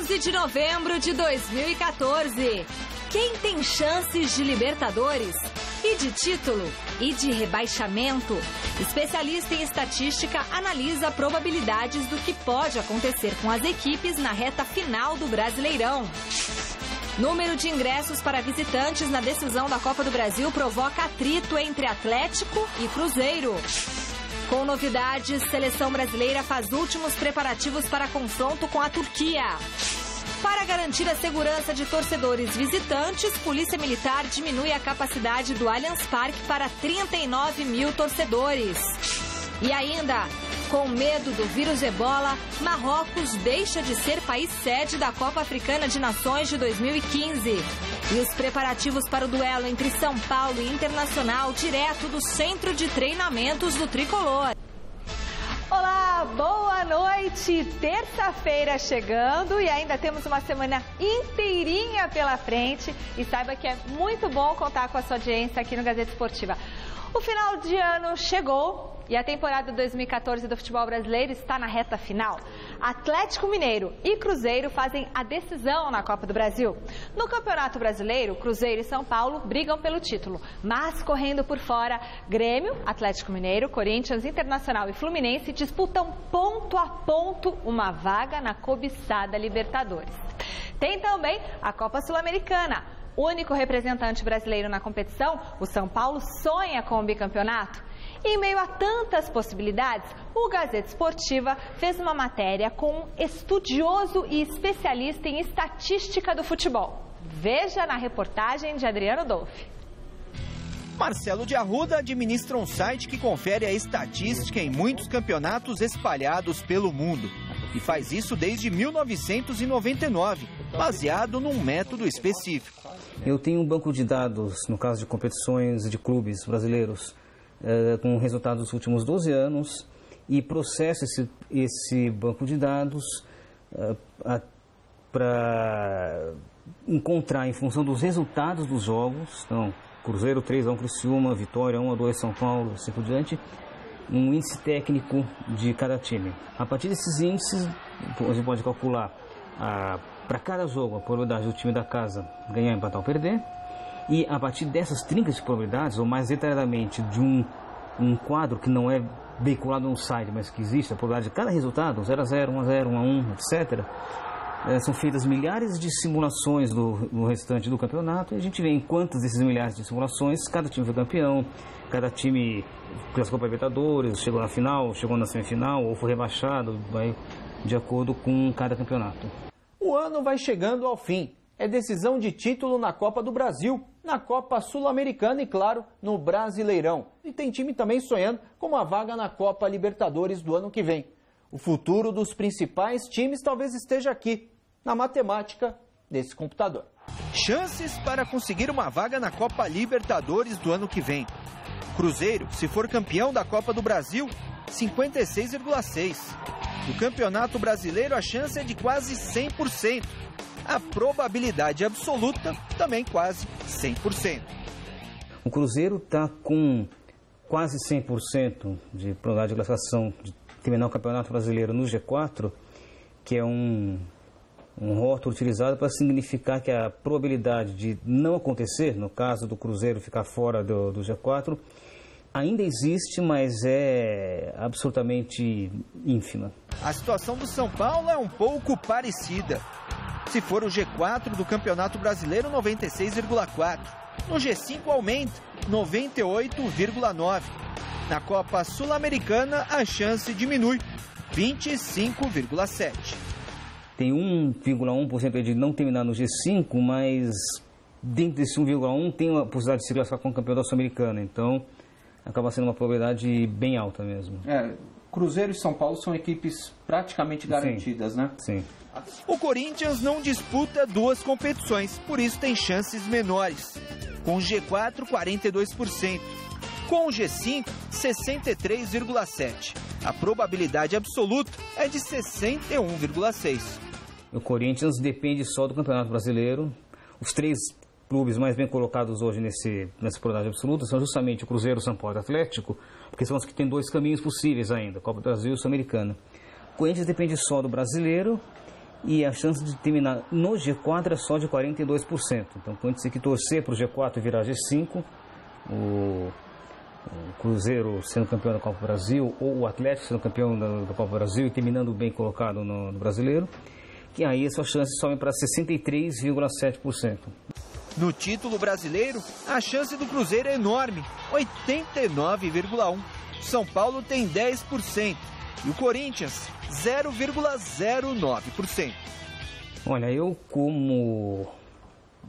11 de novembro de 2014. Quem tem chances de Libertadores? E de título? E de rebaixamento? Especialista em estatística analisa probabilidades do que pode acontecer com as equipes na reta final do Brasileirão. Número de ingressos para visitantes na decisão da Copa do Brasil provoca atrito entre Atlético e Cruzeiro. Com novidades, seleção brasileira faz últimos preparativos para confronto com a Turquia. Para garantir a segurança de torcedores visitantes, Polícia Militar diminui a capacidade do Allianz Parque para 39 mil torcedores. E ainda, com medo do vírus Ebola, Marrocos deixa de ser país sede da Copa Africana de Nações de 2015. E os preparativos para o duelo entre São Paulo e Internacional, direto do Centro de Treinamentos do Tricolor. Olá, boa noite! Terça-feira chegando e ainda temos uma semana inteirinha pela frente. E saiba que é muito bom contar com a sua audiência aqui no Gazeta Esportiva. O final de ano chegou e a temporada 2014 do futebol brasileiro está na reta final. Atlético Mineiro e Cruzeiro fazem a decisão na Copa do Brasil. No Campeonato Brasileiro, Cruzeiro e São Paulo brigam pelo título, mas correndo por fora, Grêmio, Atlético Mineiro, Corinthians, Internacional e Fluminense disputam ponto a ponto uma vaga na cobiçada Libertadores. Tem também a Copa Sul-Americana. O único representante brasileiro na competição, o São Paulo sonha com o bicampeonato. Em meio a tantas possibilidades, o Gazeta Esportiva fez uma matéria com um estudioso e especialista em estatística do futebol. Veja na reportagem de Adriano Dolfi. Marcelo de Arruda administra um site que confere a estatística em muitos campeonatos espalhados pelo mundo. E faz isso desde 1999, baseado num método específico. Eu tenho um banco de dados, no caso de competições de clubes brasileiros, com resultados dos últimos 12 anos e processo esse banco de dados para encontrar, em função dos resultados dos jogos, então, Cruzeiro 3-1 Criciúma, Vitória 1-2 São Paulo, assim por diante, um índice técnico de cada time. A partir desses índices, a gente pode calcular para cada jogo a probabilidade do time da casa ganhar, empatar ou perder. E a partir dessas trincas de probabilidades, ou mais detalhadamente de um quadro que não é veiculado no site, mas que existe, a probabilidade de cada resultado, 0-0, 1-0, 1-1, etc., são feitas milhares de simulações do restante do campeonato e a gente vê em quantas desses milhares de simulações cada time foi campeão, cada time classificou para Libertadores, chegou na final, chegou na semifinal ou foi rebaixado, vai de acordo com cada campeonato. O ano vai chegando ao fim. É decisão de título na Copa do Brasil, na Copa Sul-Americana e, claro, no Brasileirão. E tem time também sonhando com uma vaga na Copa Libertadores do ano que vem. O futuro dos principais times talvez esteja aqui, na matemática desse computador. Chances para conseguir uma vaga na Copa Libertadores do ano que vem. Cruzeiro, se for campeão da Copa do Brasil, 56,6%. No Campeonato Brasileiro, a chance é de quase 100%. A probabilidade absoluta também quase 100%. O Cruzeiro está com quase 100% de probabilidade de classificação de terminar o Campeonato Brasileiro no G4, que é um rótulo utilizado para significar que a probabilidade de não acontecer, no caso do Cruzeiro ficar fora do G4, ainda existe, mas é absolutamente ínfima. A situação do São Paulo é um pouco parecida. Se for o G4 do Campeonato Brasileiro, 96,4%. No G5 aumenta, 98,9%. Na Copa Sul-Americana, a chance diminui, 25,7%. Tem 1,1% de não terminar no G5, mas dentro desse 1,1% tem a possibilidade de se classificar como campeão da Sul-Americana. Então, acaba sendo uma probabilidade bem alta mesmo. Cruzeiro e São Paulo são equipes praticamente garantidas, né? Sim. O Corinthians não disputa duas competições, por isso tem chances menores. Com o G4, 42%. Com o G5, 63,7%. A probabilidade absoluta é de 61,6%. O Corinthians depende só do Campeonato Brasileiro. Os três clubes mais bem colocados hoje nessa probabilidade absoluta são justamente o Cruzeiro, o São Paulo e o Atlético, porque são os que têm dois caminhos possíveis ainda, Copa do Brasil e Sul-Americana. O Corinthians depende só do Brasileiro e a chance de terminar no G4 é só de 42%. Então, quando você tem que torcer para o G4 virar G5, o Cruzeiro sendo campeão da Copa do Brasil, ou o Atlético sendo campeão da Copa do Brasil e terminando bem colocado no Brasileiro, que aí as suas chances sobem para 63,7%. No título brasileiro, a chance do Cruzeiro é enorme, 89,1%. São Paulo tem 10% e o Corinthians 0,09%. Olha, eu como,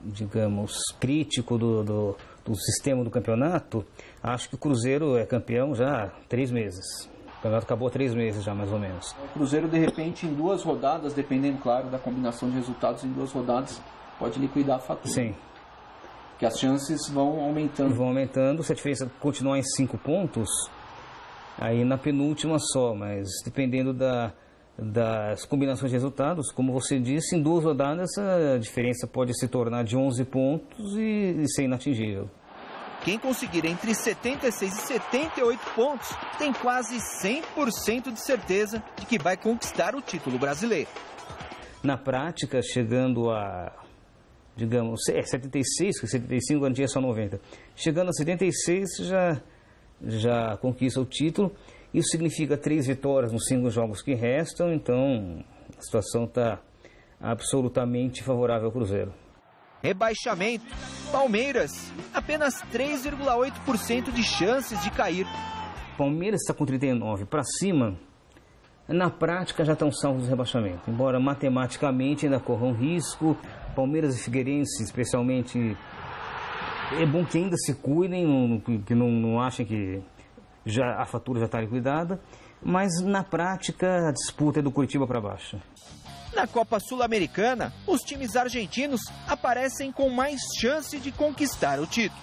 digamos, crítico do sistema do campeonato, acho que o Cruzeiro é campeão já há 3 meses. O campeonato acabou há 3 meses já, mais ou menos. O Cruzeiro, de repente, em 2 rodadas, dependendo, claro, da combinação de resultados, em 2 rodadas, pode liquidar a fatura. Sim. Que as chances vão aumentando. Vão aumentando, se a diferença continuar em 5 pontos, aí na penúltima só, mas dependendo das combinações de resultados, como você disse, em 2 rodadas a diferença pode se tornar de 11 pontos e ser inatingível. Quem conseguir entre 76 e 78 pontos tem quase 100% de certeza de que vai conquistar o título brasileiro. Na prática, chegando a, digamos, 76, porque 75 garantia é só 90. Chegando a 76 já conquista o título. Isso significa 3 vitórias nos 5 jogos que restam, então a situação está absolutamente favorável ao Cruzeiro. Rebaixamento. Palmeiras, apenas 3,8% de chances de cair. Palmeiras está com 39 para cima, na prática já estão salvos do rebaixamento, embora matematicamente ainda corram risco. Palmeiras e Figueirense, especialmente, é bom que ainda se cuidem, que não achem que a fatura já está liquidada, mas na prática a disputa é do Curitiba para baixo. Na Copa Sul-Americana, os times argentinos aparecem com mais chance de conquistar o título.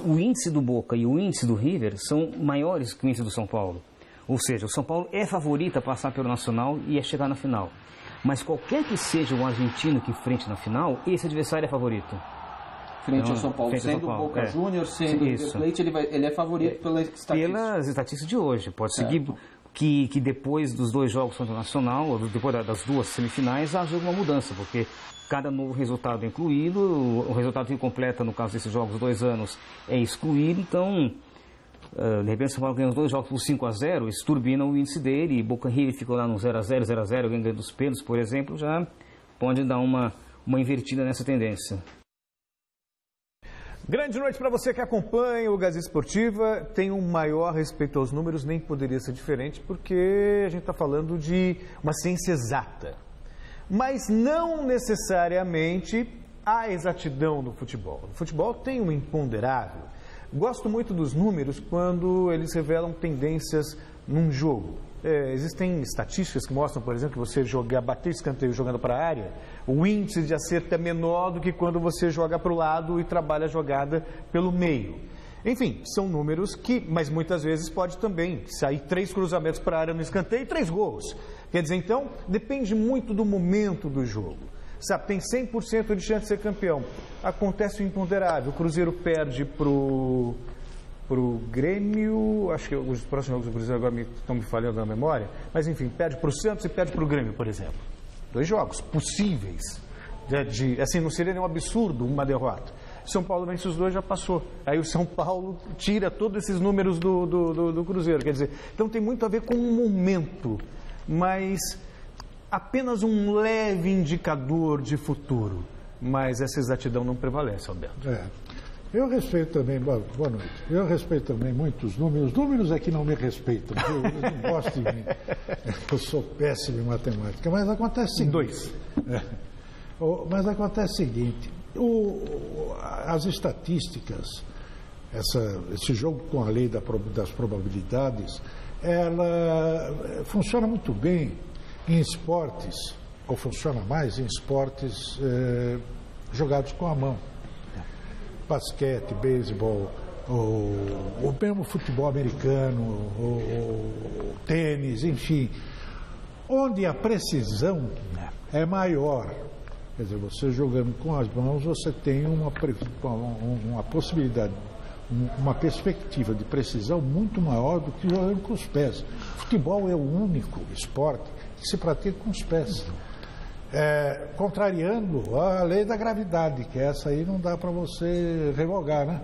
O índice do Boca e o índice do River são maiores que o índice do São Paulo. Ou seja, o São Paulo é favorito a passar pelo Nacional e a chegar na final. Mas qualquer que seja o argentino que enfrente na final, esse adversário é favorito. Frente ao São Paulo, sendo o Boca Juniors, sendo o River Plate, ele é favorito pelas estatísticas de hoje. Pode seguir que depois dos 2 jogos contra o Nacional, ou depois das 2 semifinais, haja alguma mudança, porque cada novo resultado é incluído, o resultado que completa, no caso desses jogos, 2 anos, é excluído. Então, de repente, o São Paulo ganha os 2 jogos por 5-0, isso turbina o índice dele, e Boca River ficou lá no 0-0, 0-0, ganhando dos pênaltis, por exemplo, já pode dar uma invertida nessa tendência. Grande noite para você que acompanha o Gazeta Esportiva. Tem um maior respeito aos números, nem poderia ser diferente, porque a gente está falando de uma ciência exata. Mas não necessariamente há exatidão no futebol. O futebol tem um imponderável. Gosto muito dos números quando eles revelam tendências num jogo. Existem estatísticas que mostram, por exemplo, que você bater escanteio jogando para a área, o índice de acerto é menor do que quando você joga para o lado e trabalha a jogada pelo meio. Enfim, são números mas muitas vezes pode também sair 3 cruzamentos para a área no escanteio e 3 gols. Quer dizer, então, depende muito do momento do jogo. Sabe, tem 100% de chance de ser campeão. Acontece o imponderável, o Cruzeiro perde para o Grêmio, acho que os próximos jogos do Cruzeiro agora estão me falhando na memória, mas enfim, perde para o Santos e perde para o Grêmio, por exemplo. 2 jogos possíveis, assim, não seria nenhum absurdo uma derrota. São Paulo vence os 2, já passou. Aí o São Paulo tira todos esses números do Cruzeiro, quer dizer, então tem muito a ver com um momento, mas apenas um leve indicador de futuro, mas essa exatidão não prevalece, Alberto. Eu respeito também, boa noite, eu respeito também muitos números. Os números é que não me respeitam, eles não gostam de mim. Eu sou péssimo em matemática, mas acontece o seguinte. Mas acontece o seguinte, as estatísticas, esse jogo com a lei das probabilidades, ela funciona muito bem em esportes, ou funciona mais em esportes jogados com a mão. Basquete, beisebol, o mesmo futebol americano, o tênis, enfim, onde a precisão é maior. Quer dizer, você jogando com as mãos, você tem uma possibilidade, uma perspectiva de precisão muito maior do que jogando com os pés. O futebol é o único esporte que se pratica com os pés. contrariando a lei da gravidade, que essa aí não dá para você revogar, né?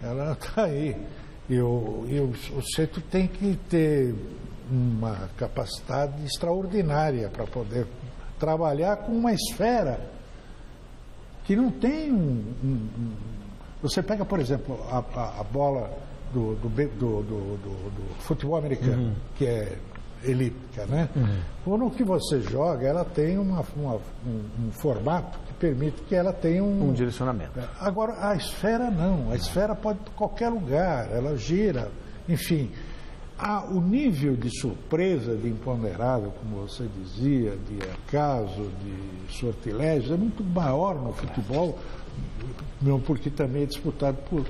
Ela está aí. E o sujeito tem que ter uma capacidade extraordinária para poder trabalhar com uma esfera que não tem Você pega, por exemplo, a bola do futebol americano, que é elíptica, né? Quando que você joga, ela tem um formato que permite que ela tenha um direcionamento. Agora, a esfera não. A esfera pode ir para qualquer lugar, ela gira, enfim. O nível de surpresa, de imponderável, como você dizia, de acaso, de sortilégio, é muito maior no futebol, porque também é disputado por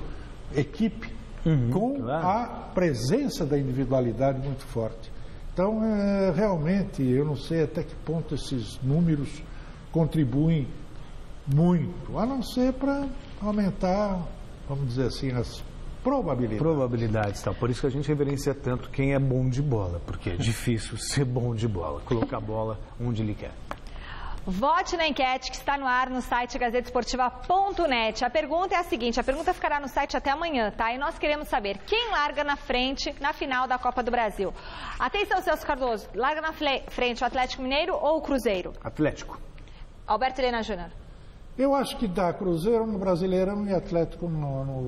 equipe, com a presença da individualidade muito forte. Então, realmente, eu não sei até que ponto esses números contribuem muito, a não ser para aumentar, vamos dizer assim, as probabilidades. Tá? Por isso que a gente reverencia tanto quem é bom de bola, porque é difícil ser bom de bola, colocar a bola onde ele quer. Vote na enquete que está no ar no site gazetesportiva.net. A pergunta é a seguinte, a pergunta ficará no site até amanhã, tá? E nós queremos saber quem larga na frente na final da Copa do Brasil. Atenção, Celso Cardoso, larga na frente o Atlético Mineiro ou o Cruzeiro? Atlético. Alberto Helena Júnior. Eu acho que dá Cruzeiro no Brasileirão e Atlético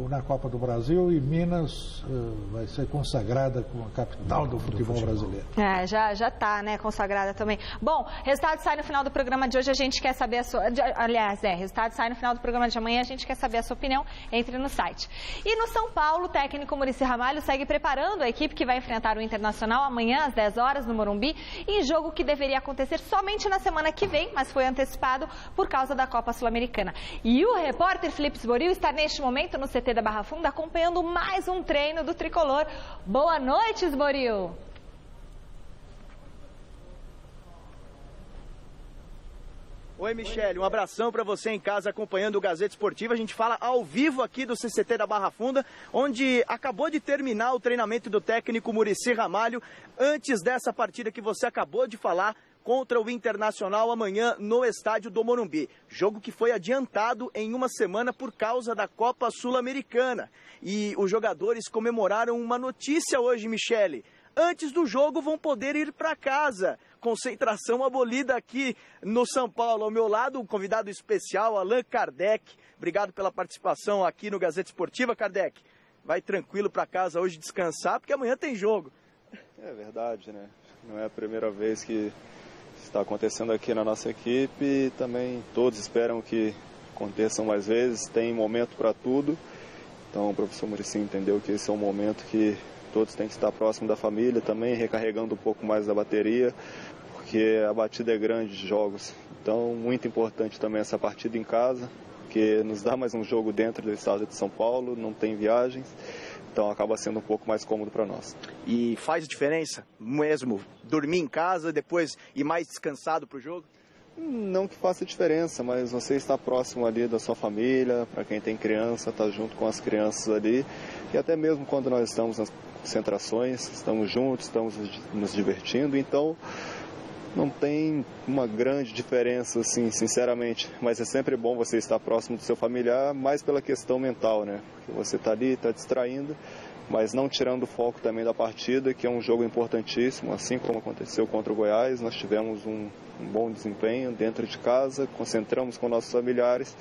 na Copa do Brasil, e Minas vai ser consagrada como a capital do futebol brasileiro. Já está, né, consagrada também. Bom, resultado sai no final do programa de hoje, a gente quer saber a sua... resultado sai no final do programa de amanhã, a gente quer saber a sua opinião, entre no site. E no São Paulo, o técnico Muricy Ramalho segue preparando a equipe que vai enfrentar o Internacional amanhã às 10 horas no Morumbi, em jogo que deveria acontecer somente na semana que vem, mas foi antecipado por causa da Copa Sul-Americana. E o repórter Felipe Sboril está neste momento no CT da Barra Funda acompanhando mais um treino do Tricolor. Boa noite, Sboril! Oi, Michele, um abração para você em casa acompanhando o Gazeta Esportiva. A gente fala ao vivo aqui do CCT da Barra Funda, onde acabou de terminar o treinamento do técnico Muricy Ramalho, antes dessa partida que você acabou de falar, contra o Internacional amanhã no estádio do Morumbi. Jogo que foi adiantado em uma semana por causa da Copa Sul-Americana. E os jogadores comemoraram uma notícia hoje, Michele. Antes do jogo vão poder ir para casa. Concentração abolida aqui no São Paulo. Ao meu lado, um convidado especial, Allan Kardec. Obrigado pela participação aqui no Gazeta Esportiva, Kardec. Vai tranquilo para casa hoje descansar, porque amanhã tem jogo. É verdade, né? Não é a primeira vez que está acontecendo aqui na nossa equipe, e também todos esperam que aconteçam mais vezes, tem momento para tudo. Então o professor Muricy entendeu que esse é um momento que todos têm que estar próximo da família, também recarregando um pouco mais da bateria, porque a batida é grande de jogos. Então muito importante também essa partida em casa, porque nos dá mais um jogo dentro do estado de São Paulo, não tem viagens. Então acaba sendo um pouco mais cômodo para nós. E faz diferença mesmo dormir em casa, depois ir mais descansado para o jogo? Não que faça diferença, mas você está próximo ali da sua família, para quem tem criança, está junto com as crianças ali. E até mesmo quando nós estamos nas concentrações, estamos juntos, estamos nos divertindo, então não tem uma grande diferença, assim, sinceramente. Mas é sempre bom você estar próximo do seu familiar, mais pela questão mental, né? Porque você está ali, está distraindo, mas não tirando o foco também da partida, que é um jogo importantíssimo, assim como aconteceu contra o Goiás. Nós tivemos um bom desempenho dentro de casa, concentramos com nossos familiares.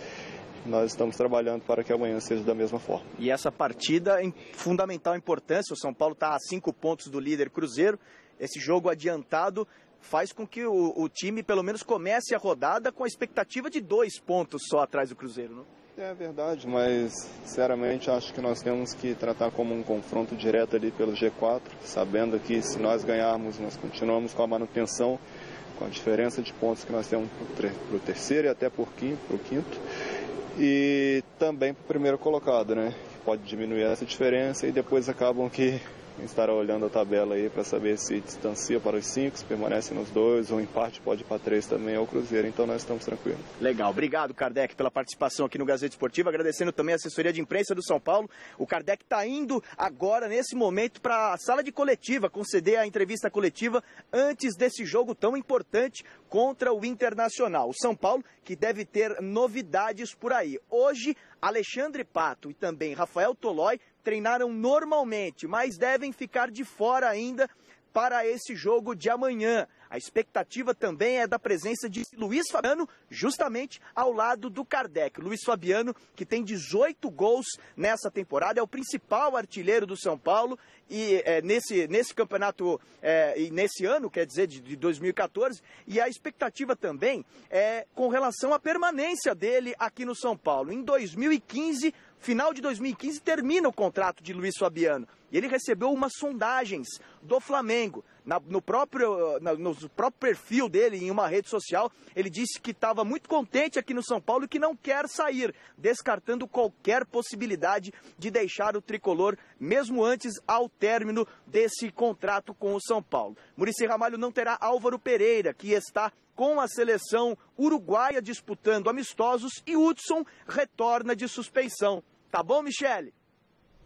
Nós estamos trabalhando para que amanhã seja da mesma forma. E essa partida é fundamental importância. O São Paulo está a 5 pontos do líder Cruzeiro. Esse jogo adiantado faz com que o time pelo menos comece a rodada com a expectativa de 2 pontos só atrás do Cruzeiro, não? É verdade, mas sinceramente acho que nós temos que tratar como um confronto direto ali pelo G4, sabendo que se nós ganharmos, nós continuamos com a manutenção, com a diferença de pontos que nós temos para o terceiro e até para o quinto, e também para o primeiro colocado, né? Que pode diminuir essa diferença e depois acabam que estará olhando a tabela aí para saber se distancia para os 5, se permanece nos 2, ou empate pode ir para 3 também ao Cruzeiro, então nós estamos tranquilos. Legal, obrigado Kardec pela participação aqui no Gazeta Esportiva, agradecendo também a assessoria de imprensa do São Paulo. O Kardec está indo agora, nesse momento, para a sala de coletiva, conceder a entrevista coletiva antes desse jogo tão importante contra o Internacional. O São Paulo que deve ter novidades por aí. Hoje, Alexandre Pato e também Rafael Tolói treinaram normalmente, mas devem ficar de fora ainda para esse jogo de amanhã. A expectativa também é da presença de Luiz Fabiano, justamente ao lado do Kardec. Luiz Fabiano, que tem 18 gols nessa temporada, é o principal artilheiro do São Paulo. E nesse campeonato, e nesse ano, quer dizer, de 2014. E a expectativa também é com relação à permanência dele aqui no São Paulo. Em 2015, final de 2015, termina o contrato de Luiz Fabiano. E ele recebeu umas sondagens do Flamengo. No próprio perfil dele, em uma rede social, ele disse que estava muito contente aqui no São Paulo e que não quer sair, descartando qualquer possibilidade de deixar o tricolor, mesmo antes ao término desse contrato com o São Paulo. Muricy Ramalho não terá Álvaro Pereira, que está com a seleção uruguaia disputando amistosos, e Hudson retorna de suspeição. Tá bom, Michele?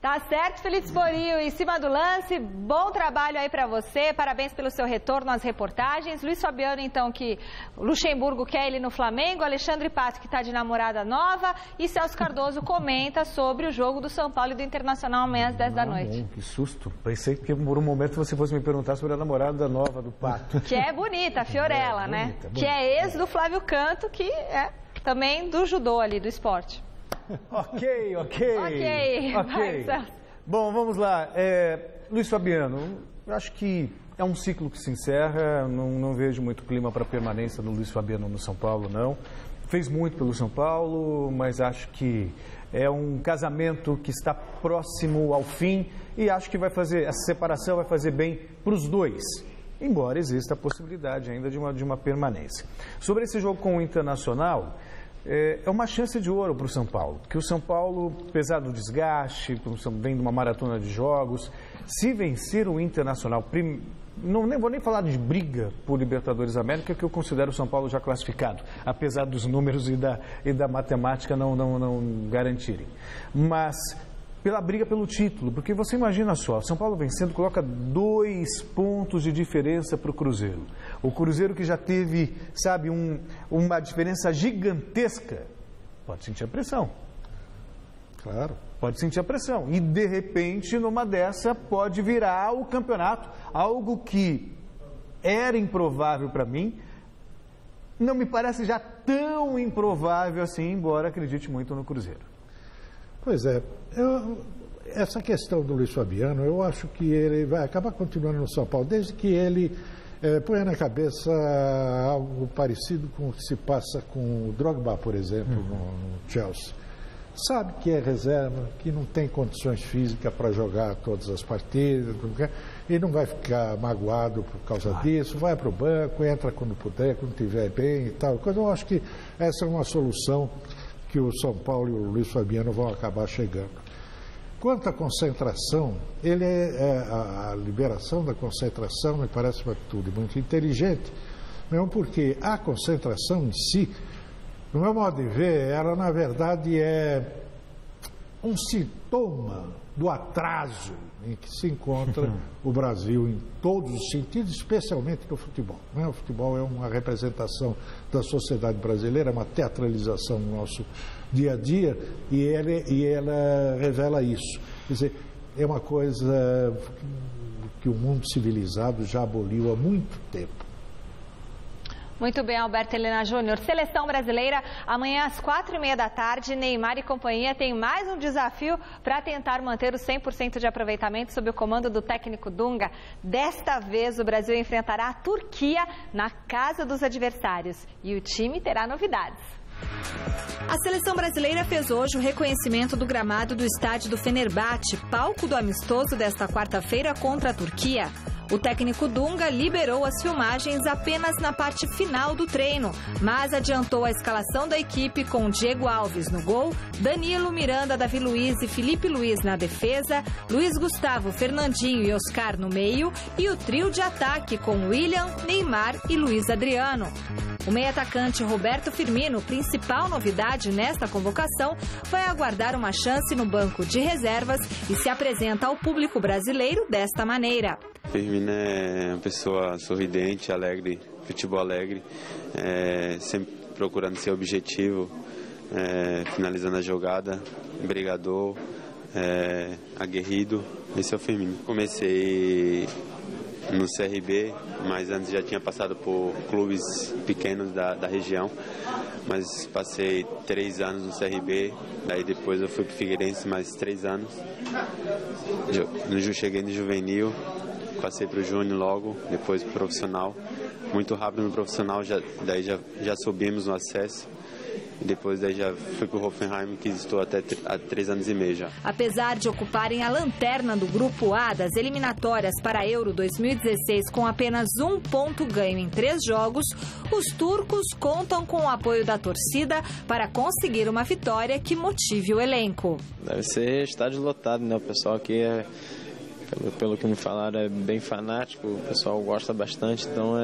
Tá certo, Felipe Sporio, em cima do lance, bom trabalho aí pra você, parabéns pelo seu retorno às reportagens. Luiz Fabiano, então, que o Luxemburgo quer ele no Flamengo, Alexandre Pato, que tá de namorada nova, e Celso Cardoso comenta sobre o jogo do São Paulo e do Internacional amanhã às 10 da noite. Bom, que susto, pensei que por um momento você fosse me perguntar sobre a namorada nova do Pato. Que é bonita, a Fiorella, né? Bonita. Que é ex do Flávio Canto, que é também do judô ali, do esporte. Ok. Vai, Celso. Bom, vamos lá. Luiz Fabiano, eu acho que é um ciclo que se encerra, não vejo muito clima para permanência do Luiz Fabiano no São Paulo, não. Fez muito pelo São Paulo, mas acho que é um casamento que está próximo ao fim e acho que essa separação vai fazer bem para os dois, embora exista a possibilidade ainda de uma permanência. Sobre esse jogo com o Internacional, é uma chance de ouro para o São Paulo, porque o São Paulo, apesar do desgaste, vem de uma maratona de jogos, se vencer o Internacional, não vou nem falar de briga por Libertadores América, que eu considero o São Paulo já classificado, apesar dos números e da matemática não garantirem, mas pela briga pelo título, porque você imagina só, São Paulo vencendo coloca 2 pontos de diferença para o Cruzeiro. O Cruzeiro que já teve, sabe, uma diferença gigantesca, pode sentir a pressão. Claro. Pode sentir a pressão. E, de repente, numa dessa, pode virar o campeonato. Algo que era improvável para mim, não me parece já tão improvável assim, embora acredite muito no Cruzeiro. Pois é. Essa questão do Luiz Fabiano, eu acho que ele vai acabar continuando no São Paulo, desde que ele ponha na cabeça algo parecido com o que se passa com o Drogba, por exemplo, no Chelsea. Sabe que é reserva, que não tem condições físicas para jogar todas as partidas, e não vai ficar magoado por causa disso, vai para o banco, entra quando puder, quando estiver bem e tal. Eu acho que essa é uma solução que o São Paulo e o Luiz Fabiano vão acabar chegando. Quanto à concentração, a liberação da concentração me parece uma atitude muito inteligente, mesmo porque a concentração em si, no meu modo de ver, ela na verdade é um sintoma do atraso em que se encontra o Brasil em todos os sentidos, especialmente no futebol. O futebol é uma representação da sociedade brasileira, uma teatralização do nosso dia a dia, e ela revela isso. Quer dizer, é uma coisa que o mundo civilizado já aboliu há muito tempo. Muito bem, Alberto Helena Júnior. Seleção brasileira, amanhã às 4h30 da tarde, Neymar e companhia tem mais um desafio para tentar manter o 100% de aproveitamento sob o comando do técnico Dunga. Desta vez, o Brasil enfrentará a Turquia na casa dos adversários e o time terá novidades. A seleção brasileira fez hoje o reconhecimento do gramado do estádio do Fenerbahçe, palco do amistoso desta quarta-feira contra a Turquia. O técnico Dunga liberou as filmagens apenas na parte final do treino, mas adiantou a escalação da equipe com Diego Alves no gol, Danilo, Miranda, Davi Luiz e Felipe Luiz na defesa, Luiz Gustavo, Fernandinho e Oscar no meio e o trio de ataque com William, Neymar e Luiz Adriano. O meio-atacante Roberto Firmino, principal novidade nesta convocação, vai aguardar uma chance no banco de reservas e se apresenta ao público brasileiro desta maneira. Firmino é uma pessoa sorridente, alegre, futebol alegre, sempre procurando ser objetivo, finalizando a jogada, brigador, aguerrido. Esse é o Firmino. Comecei no CRB, mas antes já tinha passado por clubes pequenos da região, mas passei 3 anos no CRB, daí depois eu fui para o Figueirense mais 3 anos, cheguei no juvenil, passei para o júnior logo, depois para o profissional, muito rápido no profissional, daí já subimos no acesso. E depois daí já fui para o Hoffenheim, que estou até há 3 anos e meio já. Apesar de ocuparem a lanterna do Grupo A das eliminatórias para a Euro 2016 com apenas 1 ponto ganho em 3 jogos, os turcos contam com o apoio da torcida para conseguir uma vitória que motive o elenco. Deve ser estádio lotado, né? O pessoal aqui pelo que me falaram, é bem fanático, o pessoal gosta bastante, então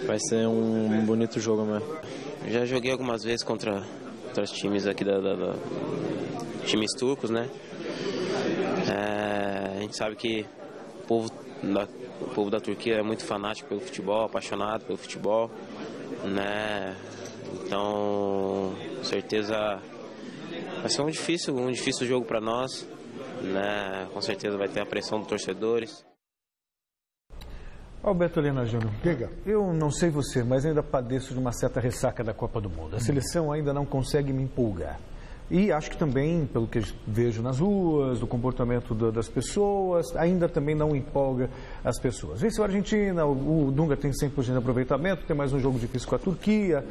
vai ser um bonito jogo mesmo. Já joguei algumas vezes contra os times aqui times turcos, né? A gente sabe que o povo da Turquia é muito fanático pelo futebol, apaixonado pelo futebol, né? Então, com certeza vai ser um difícil jogo para nós, né? Com certeza vai ter a pressão dos torcedores. Alberto Helena Júnior, eu não sei você, mas ainda padeço de uma certa ressaca da Copa do Mundo. A seleção ainda não consegue me empolgar. E acho que também, pelo que vejo nas ruas, do comportamento das pessoas, ainda também não empolga as pessoas. Venceu a Argentina, o Dunga tem 100% de aproveitamento, tem mais um jogo difícil com a Turquia,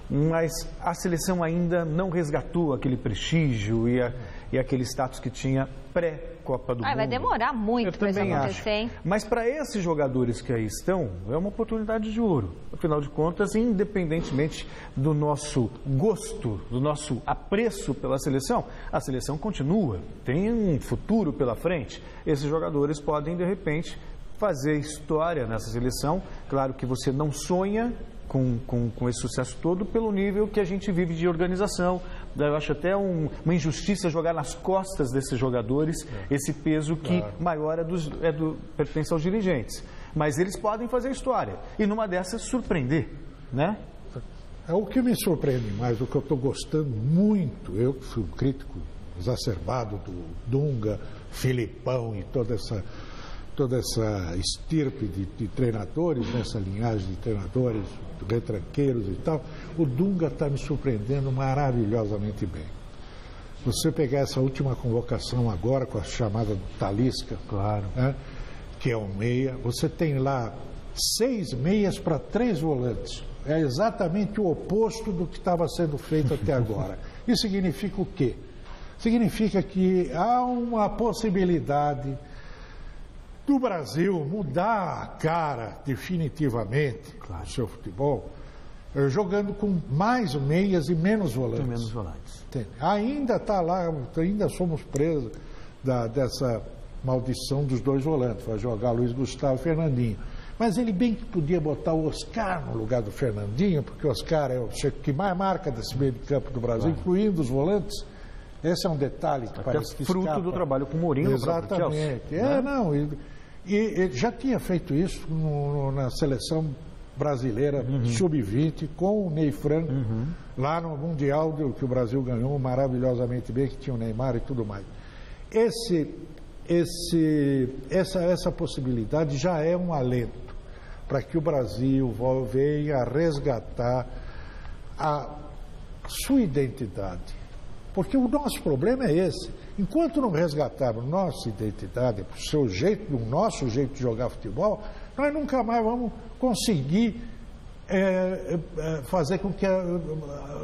mas a seleção ainda não resgatou aquele prestígio e aquele status que tinha pré-Copa do Mundo. Vai demorar muito para isso acontecer, hein? Mas para esses jogadores que aí estão, é uma oportunidade de ouro. Afinal de contas, independentemente do nosso gosto, do nosso apreço pela seleção, a seleção continua, tem um futuro pela frente. Esses jogadores podem, de repente, fazer história nessa seleção. Claro que você não sonha com esse sucesso todo pelo nível que a gente vive de organização. Eu acho até uma injustiça jogar nas costas desses jogadores esse peso que maior pertence aos dirigentes. Mas eles podem fazer história e numa dessas surpreender, né? O que me surpreende mais, o que eu estou gostando muito, eu que fui um crítico exacerbado do Dunga, Filipão e toda essa estirpe de treinadores, nessa linhagem de treinadores retranqueiros e tal, o Dunga está me surpreendendo maravilhosamente bem. Você pegar essa última convocação agora com a chamada do Talisca, né, que é um meia, você tem lá 6 meias para 3 volantes. É exatamente o oposto do que estava sendo feito até agora. Isso significa o quê? Significa que há uma possibilidade do Brasil mudar a cara definitivamente do seu futebol, jogando com mais meias e menos volantes. Ainda está lá, ainda somos presos dessa maldição dos 2 volantes. Vai jogar Luiz Gustavo e Fernandinho. Mas ele bem que podia botar o Oscar no lugar do Fernandinho, porque o Oscar é o que mais marca desse meio de campo do Brasil, incluindo os volantes. Esse é um detalhe que parece que fruto do trabalho com o Mourinho. Exatamente. E já tinha feito isso na seleção brasileira sub-20 com o Ney Franco, lá no Mundial que o Brasil ganhou maravilhosamente bem, que tinha o Neymar e tudo mais. Essa possibilidade já é um alento para que o Brasil venha a resgatar a sua identidade. Porque o nosso problema é esse. Enquanto não resgatarmos nossa identidade, o nosso jeito de jogar futebol, nós nunca mais vamos conseguir fazer com que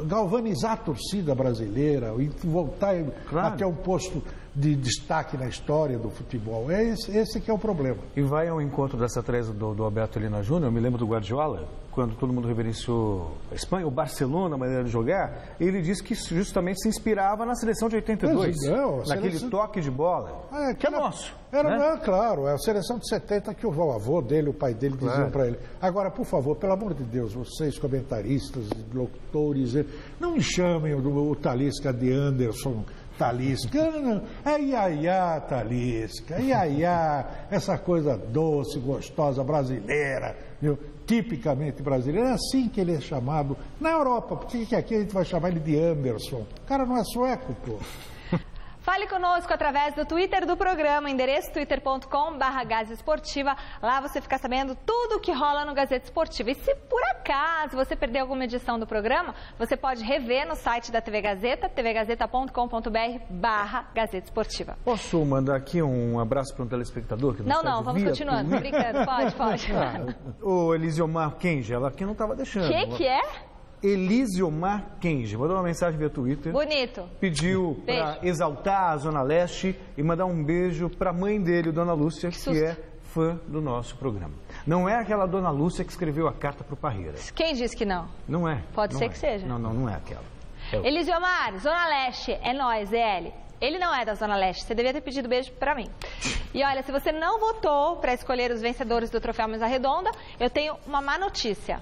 galvanizar a torcida brasileira e voltar até um posto de destaque na história do futebol. Esse que é o problema. E vai ao encontro dessa tese do Alberto Helena Júnior, eu me lembro do Guardiola, quando todo mundo reverenciou a Espanha, o Barcelona, a maneira de jogar, ele disse que justamente se inspirava na seleção de 82, naquele toque de bola, que é nosso. Claro, é a seleção de 70 que o avô dele, o pai dele diziam para ele. Agora, por favor, pelo amor de Deus, vocês comentaristas, locutores, não me chamem o Talisca de Anderson Talisca, não. É Iaiá Talisca, Iaiá, essa coisa doce, gostosa, brasileira, viu? Tipicamente brasileiro, é assim que ele é chamado na Europa, porque aqui a gente vai chamar ele de Anderson. O cara não é sueco, pô. Fale conosco através do Twitter do programa, endereço twitter.com/gazetesportiva. Lá você fica sabendo tudo o que rola no Gazeta Esportiva. E se por acaso você perder alguma edição do programa, você pode rever no site da TV Gazeta, tvgazeta.com.br/Gazeta Esportiva. Posso mandar aqui um abraço para um telespectador? Que não, vamos continuando, tô brincando, pode. O Elisiomar Kenji, ela aqui não estava deixando. Que é? Elisiomar Kenji, mandou uma mensagem via Twitter. Bonito. Pediu para exaltar a Zona Leste e mandar um beijo para a mãe dele, Dona Lúcia, que é fã do nosso programa. Não é aquela Dona Lúcia que escreveu a carta para o Parreira. Quem disse que não? Não é. Pode ser que seja. Não é aquela. Elisiomar, Zona Leste, é nós, ele. Ele não é da Zona Leste, você devia ter pedido beijo para mim. E olha, se você não votou para escolher os vencedores do Troféu Mesa Redonda, eu tenho uma má notícia.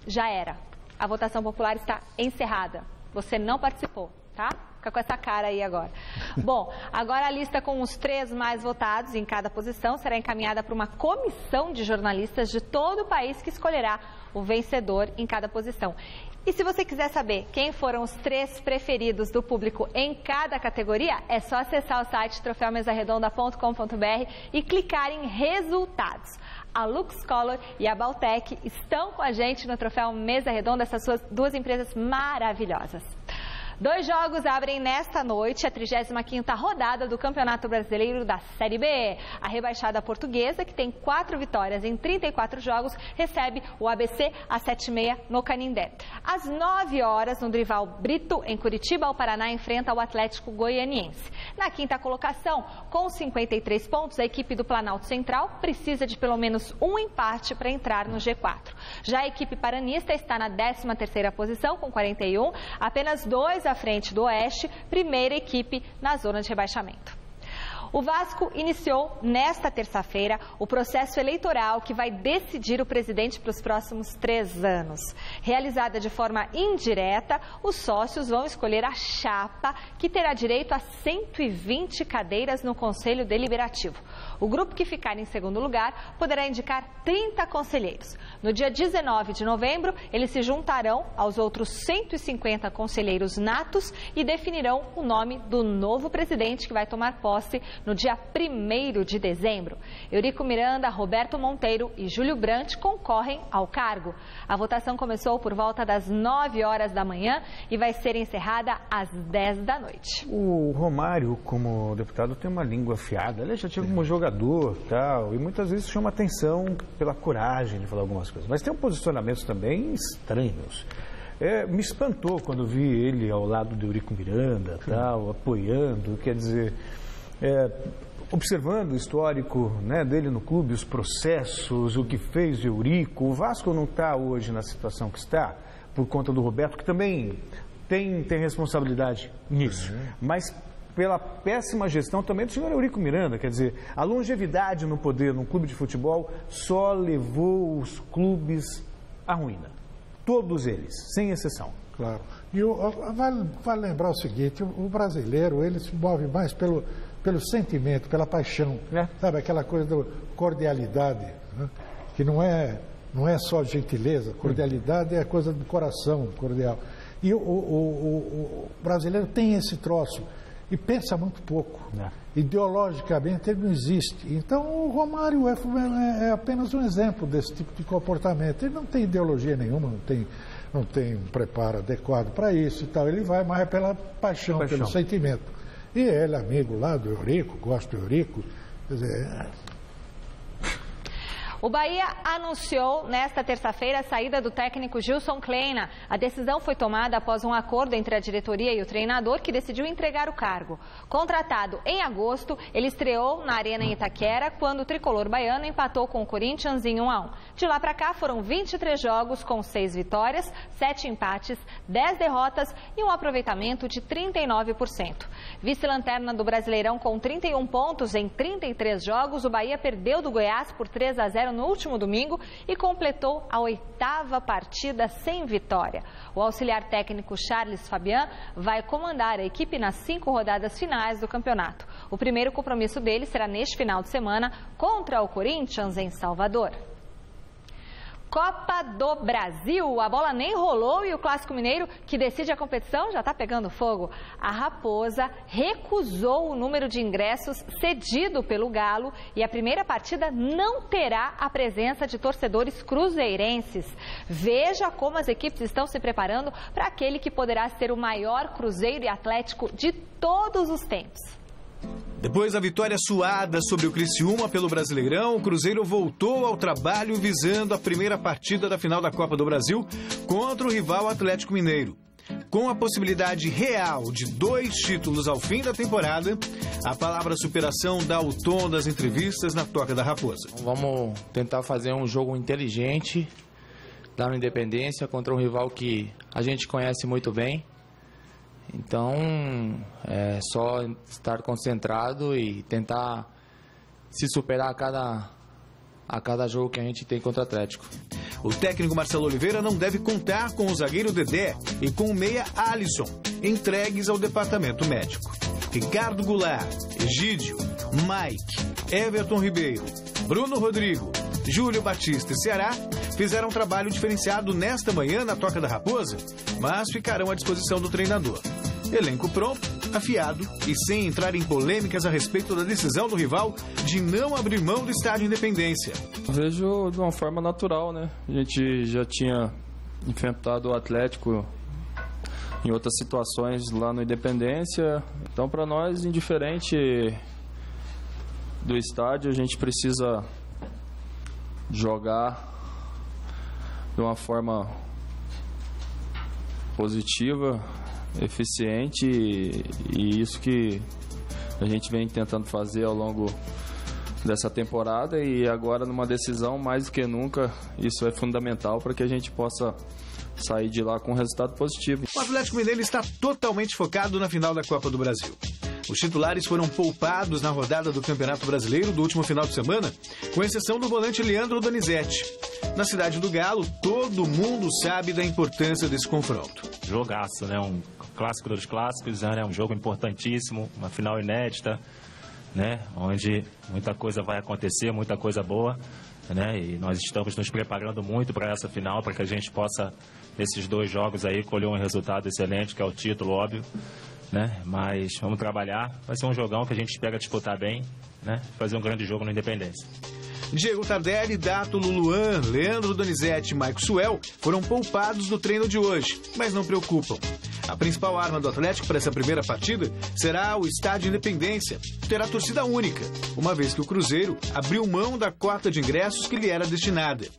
Já era. A votação popular está encerrada. Você não participou, tá? Fica com essa cara aí agora. Bom, agora a lista com os 3 mais votados em cada posição será encaminhada para uma comissão de jornalistas de todo o país que escolherá o vencedor em cada posição. E se você quiser saber quem foram os 3 preferidos do público em cada categoria, é só acessar o site troféumesaredonda.com.br e clicar em resultados. A LuxColor e a Baltec estão com a gente no Troféu Mesa Redonda, essas suas 2 empresas maravilhosas. 2 jogos abrem nesta noite a 35ª rodada do Campeonato Brasileiro da Série B. A rebaixada portuguesa, que tem 4 vitórias em 34 jogos, recebe o ABC às 7h30 no Canindé. Às 9 horas, no Dorival Brito, em Curitiba, o Paraná enfrenta o Atlético Goianiense. Na 5ª colocação, com 53 pontos, a equipe do Planalto Central precisa de pelo menos um empate para entrar no G4. Já a equipe paranista está na 13ª posição, com 41, apenas 2 à frente do Oeste, primeira equipe na zona de rebaixamento. O Vasco iniciou nesta terça-feira o processo eleitoral que vai decidir o presidente para os próximos 3 anos. Realizada de forma indireta, os sócios vão escolher a chapa que terá direito a 120 cadeiras no Conselho Deliberativo. O grupo que ficar em segundo lugar poderá indicar 30 conselheiros. No dia 19 de novembro, eles se juntarão aos outros 150 conselheiros natos e definirão o nome do novo presidente que vai tomar posse no dia 1º de dezembro. Eurico Miranda, Roberto Monteiro e Júlio Brandt concorrem ao cargo. A votação começou por volta das 9 horas da manhã e vai ser encerrada às 10 da noite. O Romário, como deputado, tem uma língua afiada. Ele já tinha como jogador tal, e muitas vezes chama atenção pela coragem de falar algumas coisas. Mas tem posicionamentos também estranhos. Me espantou quando vi ele ao lado do Eurico Miranda, tal, apoiando, quer dizer... observando o histórico, né, dele no clube, os processos, o que fez o Eurico. O Vasco não está hoje na situação que está por conta do Roberto, que também tem responsabilidade nisso, mas pela péssima gestão também do senhor Eurico Miranda. Quer dizer, a longevidade no poder num clube de futebol só levou os clubes à ruína. Todos eles, sem exceção. Claro. E vale lembrar o seguinte, o brasileiro, ele se move mais pelo sentimento, pela paixão, sabe, aquela coisa da cordialidade, né? Que não é só gentileza, cordialidade é a coisa do coração cordial. E o brasileiro tem esse troço e pensa muito pouco. Ideologicamente ele não existe. Então o Romário é apenas um exemplo desse tipo de comportamento. Ele não tem ideologia nenhuma, não tem um preparo adequado para isso e tal. Ele vai mais pela paixão, pelo sentimento. E ele, amigo lá do Eurico, gosta do Eurico, quer dizer... O Bahia anunciou nesta terça-feira a saída do técnico Gilson Kleina. A decisão foi tomada após um acordo entre a diretoria e o treinador, que decidiu entregar o cargo. Contratado em agosto, ele estreou na Arena em Itaquera, quando o tricolor baiano empatou com o Corinthians em 1-1. De lá para cá foram 23 jogos com 6 vitórias, 7 empates, 10 derrotas e um aproveitamento de 39%. Vice-lanterna do Brasileirão com 31 pontos em 33 jogos, o Bahia perdeu do Goiás por 3-0 no último domingo e completou a 8ª partida sem vitória. O auxiliar técnico Charles Fabian vai comandar a equipe nas 5 rodadas finais do campeonato. O primeiro compromisso dele será neste final de semana contra o Corinthians em Salvador. Copa do Brasil, a bola nem rolou e o Clássico Mineiro, que decide a competição, já está pegando fogo. A Raposa recusou o número de ingressos cedido pelo Galo e a primeira partida não terá a presença de torcedores cruzeirenses. Veja como as equipes estão se preparando para aquele que poderá ser o maior Cruzeiro e Atlético de todos os tempos. Depois da vitória suada sobre o Criciúma pelo Brasileirão, o Cruzeiro voltou ao trabalho visando a primeira partida da final da Copa do Brasil contra o rival Atlético Mineiro. Com a possibilidade real de 2 títulos ao fim da temporada, a palavra superação dá o tom das entrevistas na Toca da Raposa. Vamos tentar fazer um jogo inteligente lá no Independência contra um rival que a gente conhece muito bem. Então, é só estar concentrado e tentar se superar a cada jogo que a gente tem contra o Atlético. O técnico Marcelo Oliveira não deve contar com o zagueiro Dedé e com o meia Alisson, entregues ao departamento médico. Ricardo Goulart, Egídio, Mike, Everton Ribeiro, Bruno Rodrigo, Júlio Batista e Ceará fizeram um trabalho diferenciado nesta manhã na Toca da Raposa, mas ficarão à disposição do treinador. Elenco pronto, afiado e sem entrar em polêmicas a respeito da decisão do rival de não abrir mão do Estádio Independência. Eu vejo de uma forma natural, né? A gente já tinha enfrentado o Atlético em outras situações lá no Independência. Então, para nós, indiferente do estádio, a gente precisa jogar de uma forma positiva, eficiente, e isso que a gente vem tentando fazer ao longo dessa temporada, e agora numa decisão mais do que nunca isso é fundamental para que a gente possa sair de lá com um resultado positivo. O Atlético Mineiro está totalmente focado na final da Copa do Brasil. Os titulares foram poupados na rodada do Campeonato Brasileiro do último final de semana, com exceção do volante Leandro Donizete. Na cidade do Galo, todo mundo sabe da importância desse confronto. Jogaço, né? Um clássico dos clássicos, né? Um jogo importantíssimo, uma final inédita, né? Onde muita coisa vai acontecer, muita coisa boa, né? E nós estamos nos preparando muito para essa final, para que a gente possa, nesses 2 jogos aí, colher um resultado excelente, que é o título, óbvio, né? Mas vamos trabalhar, vai ser um jogão que a gente espera disputar bem, né? Fazer um grande jogo no Independência. Diego Tardelli, Dátulo Luan, Leandro Donizete e Maico Suel foram poupados do treino de hoje, mas não preocupam. A principal arma do Atlético para essa primeira partida será o Estádio Independência. Terá torcida única, uma vez que o Cruzeiro abriu mão da cota de ingressos que lhe era destinada.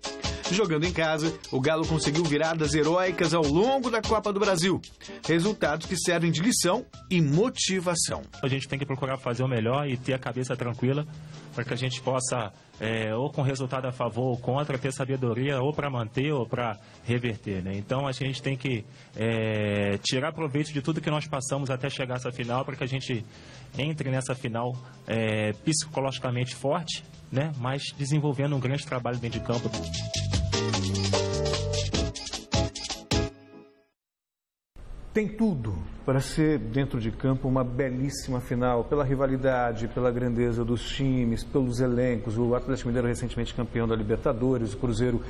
Jogando em casa, o Galo conseguiu viradas heróicas ao longo da Copa do Brasil. Resultados que servem de lição e motivação. A gente tem que procurar fazer o melhor e ter a cabeça tranquila para que a gente possa, ou com resultado a favor ou contra, ter sabedoria ou para manter ou para reverter, né? Então a gente tem que tirar proveito de tudo que nós passamos até chegar a essa final, para que a gente entre nessa final psicologicamente forte, né? Mas desenvolvendo um grande trabalho dentro de campo. Tem tudo para ser, dentro de campo, uma belíssima final, pela rivalidade, pela grandeza dos times, pelos elencos. O Atlético Mineiro recentemente campeão da Libertadores, o Cruzeiro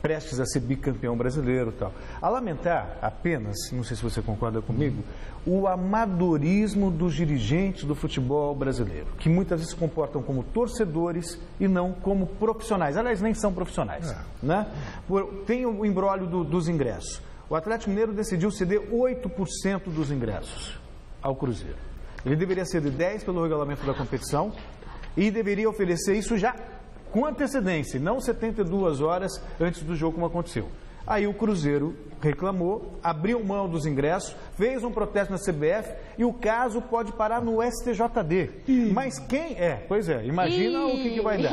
prestes a ser bicampeão brasileiro e tal. A lamentar apenas, não sei se você concorda comigo, o amadorismo dos dirigentes do futebol brasileiro, que muitas vezes se comportam como torcedores e não como profissionais. Aliás, nem são profissionais, né? Tem o imbróglio dos ingressos. O Atlético Mineiro decidiu ceder 8% dos ingressos ao Cruzeiro. Ele deveria ceder 10% pelo regulamento da competição e deveria oferecer isso já com antecedência, não 72 horas antes do jogo como aconteceu. Aí o Cruzeiro reclamou, abriu mão dos ingressos, fez um protesto na CBF e o caso pode parar no STJD. Mas quem é? Pois é, imagina o que vai dar.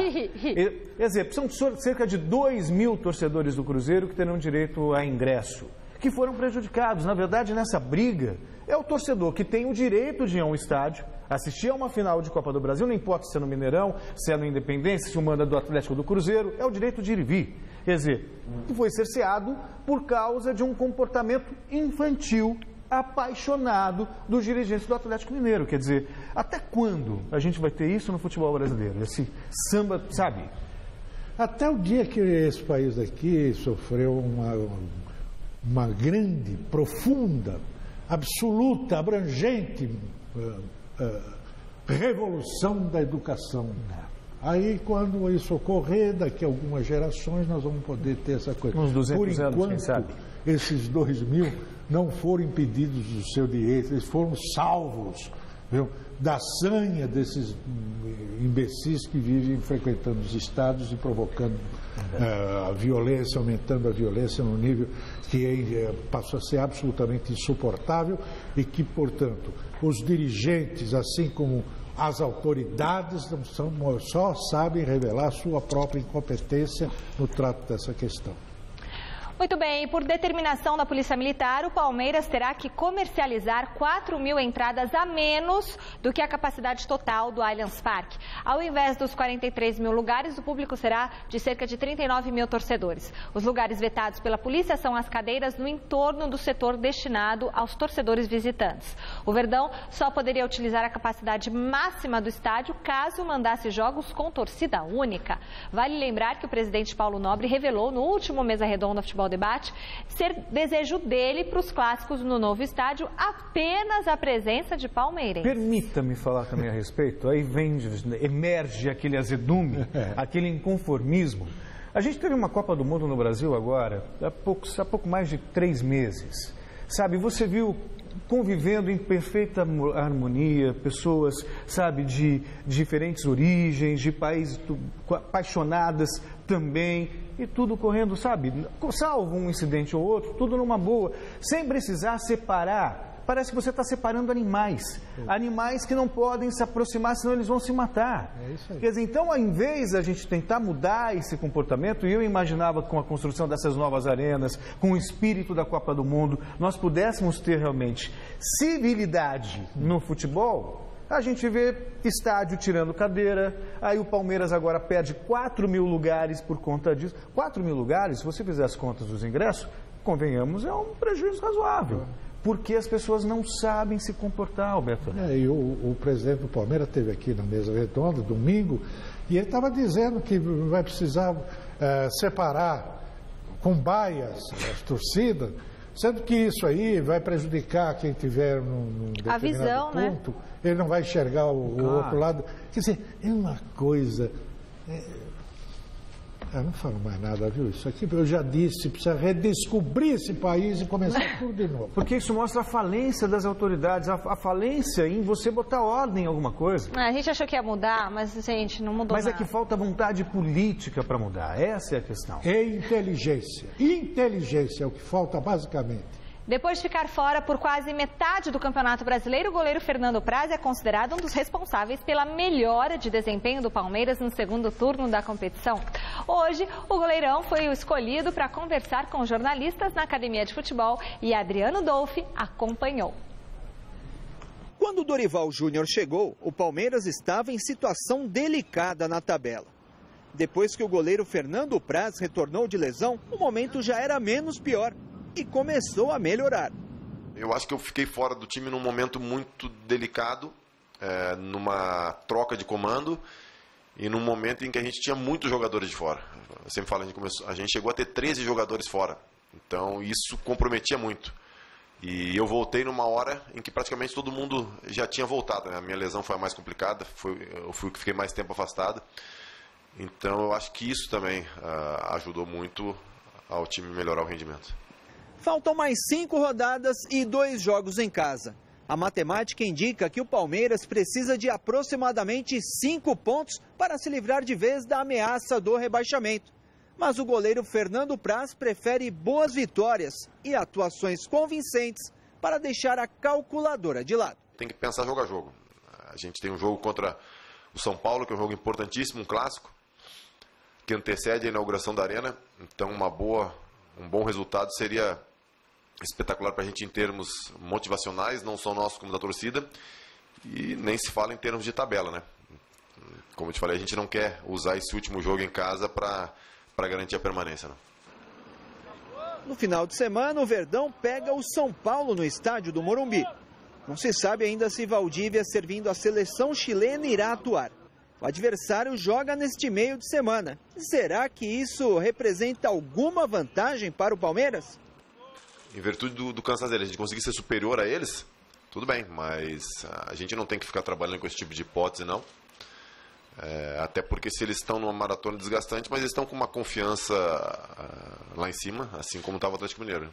Exemplo, são cerca de 2.000 torcedores do Cruzeiro que terão direito a ingresso, que foram prejudicados. Na verdade, nessa briga, é o torcedor que tem o direito de ir a um estádio, assistir a uma final de Copa do Brasil, não importa se é no Mineirão, se é no Independência, se o manda do Atlético ou do Cruzeiro, é o direito de ir e vir. Quer dizer, foi cerceado por causa de um comportamento infantil, apaixonado dos dirigentes do Atlético Mineiro. Quer dizer, até quando a gente vai ter isso no futebol brasileiro? Esse samba, sabe? Até o dia que esse país aqui sofreu uma grande, profunda, absoluta, abrangente revolução da educação. Aí, quando isso ocorrer, daqui a algumas gerações, nós vamos poder ter essa coisa. Uns 200 Por enquanto, anos, quem sabe? Esses 2.000 não foram impedidos do seu direito, eles foram salvos, viu, da sanha desses imbecis que vivem frequentando os estádios e provocando a violência, aumentando a violência no nível que passou a ser absolutamente insuportável e que, portanto, os dirigentes, assim como as autoridades, só sabem revelar sua própria incompetência no trato dessa questão. Muito bem, por determinação da Polícia Militar, o Palmeiras terá que comercializar 4.000 entradas a menos do que a capacidade total do Allianz Parque. Ao invés dos 43.000 lugares, o público será de cerca de 39.000 torcedores. Os lugares vetados pela polícia são as cadeiras no entorno do setor destinado aos torcedores visitantes. O Verdão só poderia utilizar a capacidade máxima do estádio caso mandasse jogos com torcida única. Vale lembrar que o presidente Paulo Nobre revelou no último Mesa Redonda Futebol Debate ser desejo dele para os clássicos no novo estádio apenas a presença de palmeirenses. Permita-me falar também a respeito, aí emerge aquele azedume, aquele inconformismo. A gente teve uma Copa do Mundo no Brasil agora, há pouco mais de 3 meses. Sabe, você viu convivendo em perfeita harmonia, pessoas, sabe, de diferentes origens, de países apaixonadas também, e tudo correndo, sabe, salvo um incidente ou outro, tudo numa boa, sem precisar separar. Parece que você está separando animais. Animais que não podem se aproximar, senão eles vão se matar. É isso aí. Quer dizer, então, ao invés da gente tentar mudar esse comportamento, e eu imaginava que com a construção dessas novas arenas, com o espírito da Copa do Mundo, nós pudéssemos ter realmente civilidade no futebol. A gente vê estádio tirando cadeira, aí o Palmeiras agora perde 4.000 lugares por conta disso. 4.000 lugares, se você fizer as contas dos ingressos, convenhamos, é um prejuízo razoável. Porque as pessoas não sabem se comportar, Alberto. E o presidente do Palmeiras esteve aqui na Mesa Redonda, domingo, e ele estava dizendo que vai precisar separar com baias as torcidas, sendo que isso aí vai prejudicar quem tiver num determinado visão, ponto, né? Ele não vai enxergar o outro lado. Quer dizer, é uma coisa... Eu não falo mais nada, viu? Isso aqui eu já disse, precisa redescobrir esse país e começar tudo de novo. Porque isso mostra a falência das autoridades, a falência em você botar ordem em alguma coisa. A gente achou que ia mudar, mas, gente, não mudou nada. Mas é que falta vontade política para mudar, essa é a questão. É inteligência. Inteligência é o que falta basicamente. Depois de ficar fora por quase metade do Campeonato Brasileiro, o goleiro Fernando Praz é considerado um dos responsáveis pela melhora de desempenho do Palmeiras no segundo turno da competição. Hoje, o goleirão foi o escolhido para conversar com jornalistas na Academia de Futebol e Adriano Dolfi acompanhou. Quando o Dorival Júnior chegou, o Palmeiras estava em situação delicada na tabela. Depois que o goleiro Fernando Praz retornou de lesão, o momento já era menos pior. E começou a melhorar. Eu acho que eu fiquei fora do time num momento muito delicado, numa troca de comando e num momento em que a gente tinha muitos jogadores de fora. Eu sempre falo, a gente chegou a ter 13 jogadores fora, então isso comprometia muito. E eu voltei numa hora em que praticamente todo mundo já tinha voltado, né? A minha lesão foi a mais complicada, eu fui o que fiquei mais tempo afastado. Então eu acho que isso também ajudou muito ao time melhorar o rendimento. Faltam mais 5 rodadas e 2 jogos em casa. A matemática indica que o Palmeiras precisa de aproximadamente 5 pontos para se livrar de vez da ameaça do rebaixamento. Mas o goleiro Fernando Praz prefere boas vitórias e atuações convincentes para deixar a calculadora de lado. Tem que pensar jogo a jogo. A gente tem um jogo contra o São Paulo, que é um jogo importantíssimo, um clássico, que antecede a inauguração da Arena. Então um bom resultado seria espetacular para a gente em termos motivacionais, não só nosso como da torcida, e nem se fala em termos de tabela, né? Como eu te falei, a gente não quer usar esse último jogo em casa para garantir a permanência, não. No final de semana, o Verdão pega o São Paulo no estádio do Morumbi. Não se sabe ainda se Valdívia, servindo a seleção chilena, irá atuar. O adversário joga neste meio de semana. Será que isso representa alguma vantagem para o Palmeiras? Em virtude do cansaço deles, a gente conseguir ser superior a eles, tudo bem, mas a gente não tem que ficar trabalhando com esse tipo de hipótese, não. Até porque se eles estão numa maratona desgastante, mas eles estão com uma confiança lá em cima, assim como estava o Atlético Mineiro.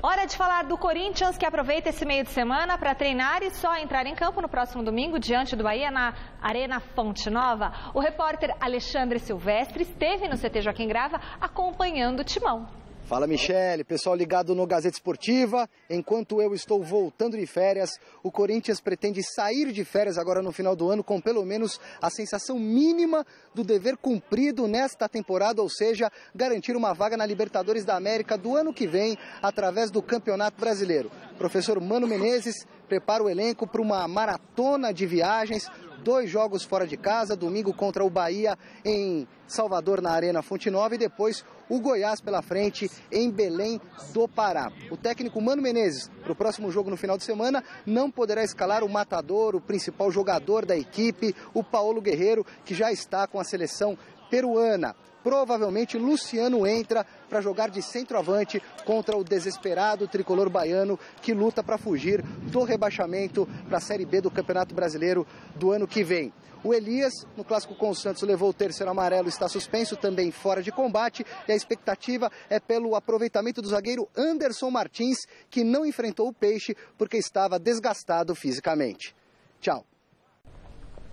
Hora de falar do Corinthians, que aproveita esse meio de semana para treinar e só entrar em campo no próximo domingo, diante do Bahia, na Arena Fonte Nova. O repórter Alexandre Silvestre esteve no CT Joaquim Grava acompanhando o timão. Fala, Michele, pessoal ligado no Gazeta Esportiva. Enquanto eu estou voltando de férias, o Corinthians pretende sair de férias agora no final do ano com pelo menos a sensação mínima do dever cumprido nesta temporada, ou seja, garantir uma vaga na Libertadores da América do ano que vem através do Campeonato Brasileiro. O professor Mano Menezes prepara o elenco para uma maratona de viagens, 2 jogos fora de casa, domingo contra o Bahia em Salvador na Arena Fonte Nova e depois o Goiás pela frente em Belém do Pará. O técnico Mano Menezes, para o próximo jogo no final de semana, não poderá escalar o matador, o principal jogador da equipe, o Paulo Guerreiro, que já está com a seleção peruana. Provavelmente Luciano entra para jogar de centroavante contra o desesperado tricolor baiano que luta para fugir do rebaixamento para a Série B do Campeonato Brasileiro do ano que vem. O Elias, no clássico com o Santos, levou o terceiro amarelo, está suspenso, também fora de combate. E a expectativa é pelo aproveitamento do zagueiro Anderson Martins, que não enfrentou o Peixe porque estava desgastado fisicamente. Tchau.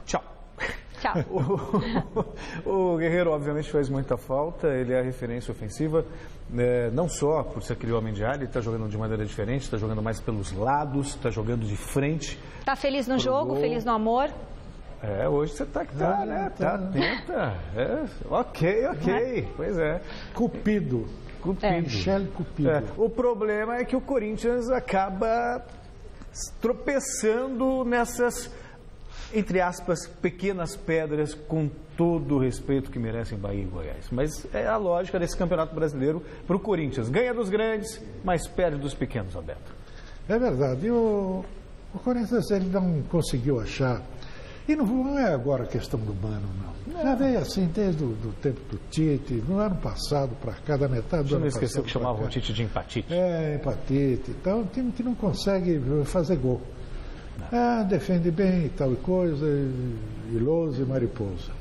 Tchau. Tchau. O Guerreiro, obviamente, faz muita falta. Ele é a referência ofensiva, não só por ser aquele homem de área, ele está jogando de maneira diferente, está jogando mais pelos lados, está jogando de frente. Está feliz no jogo, gol. Feliz no amor? Hoje você tá né? Tá atenta. Ok. Pois é. Cupido. Michele Cupido. O problema é que o Corinthians acaba tropeçando nessas, entre aspas, pequenas pedras, com todo o respeito que merecem Bahia e Goiás. Mas é a lógica desse Campeonato Brasileiro para o Corinthians. Ganha dos grandes, mas perde dos pequenos, Alberto. É verdade. O Corinthians ele não conseguiu achar. E não é agora a questão do Mano, não. Já veio assim desde o tempo do Tite, no ano passado para cá, da metade do ano passado. Você não esqueceu que chamava o Tite de empatite? Empatite. Então, um time que não consegue fazer gol. Defende bem e tal e coisa, e lousa e mariposa.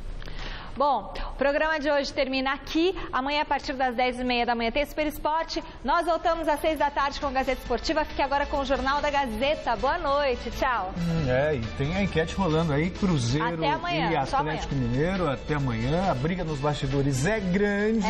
Bom, o programa de hoje termina aqui. Amanhã, a partir das 10h30 da manhã, tem Super Esporte. Nós voltamos às 6 da tarde com a Gazeta Esportiva. Fique agora com o Jornal da Gazeta. Boa noite, tchau. E tem a enquete rolando aí, Cruzeiro até amanhã, e Atlético Mineiro. Até amanhã. A briga nos bastidores é grande.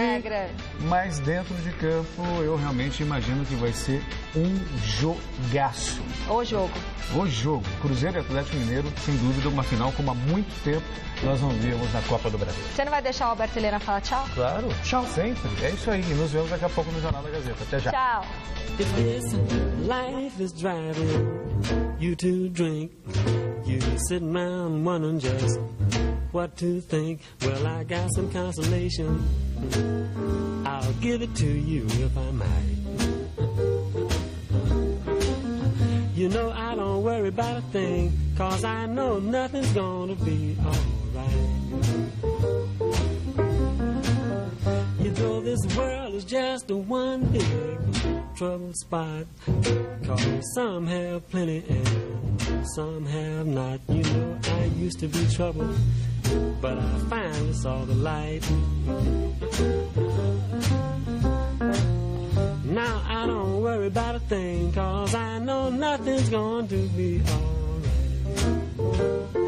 Mas dentro de campo, eu realmente imagino que vai ser um jogaço. O jogo. Cruzeiro e Atlético Mineiro, sem dúvida, uma final como há muito tempo nós não vimos na Copa do Brasil. Você não vai deixar o Alberto Helena falar tchau? Claro. Tchau. Sempre. É isso aí. E nos vemos daqui a pouco no Jornal da Gazeta. Até já. Tchau. If this life is driving you to drink, you sitting around wondering just what to think. Well, I got some consolation. I'll give it to you if I might. You know I don't worry about a thing, 'cause I know nothing's gonna be alright. You know this world is just a one big trouble spot, 'cause some have plenty and some have not. You know I used to be trouble, but I finally saw the light. Now I don't worry worry about a thing, 'cause I know nothing's going to be alright.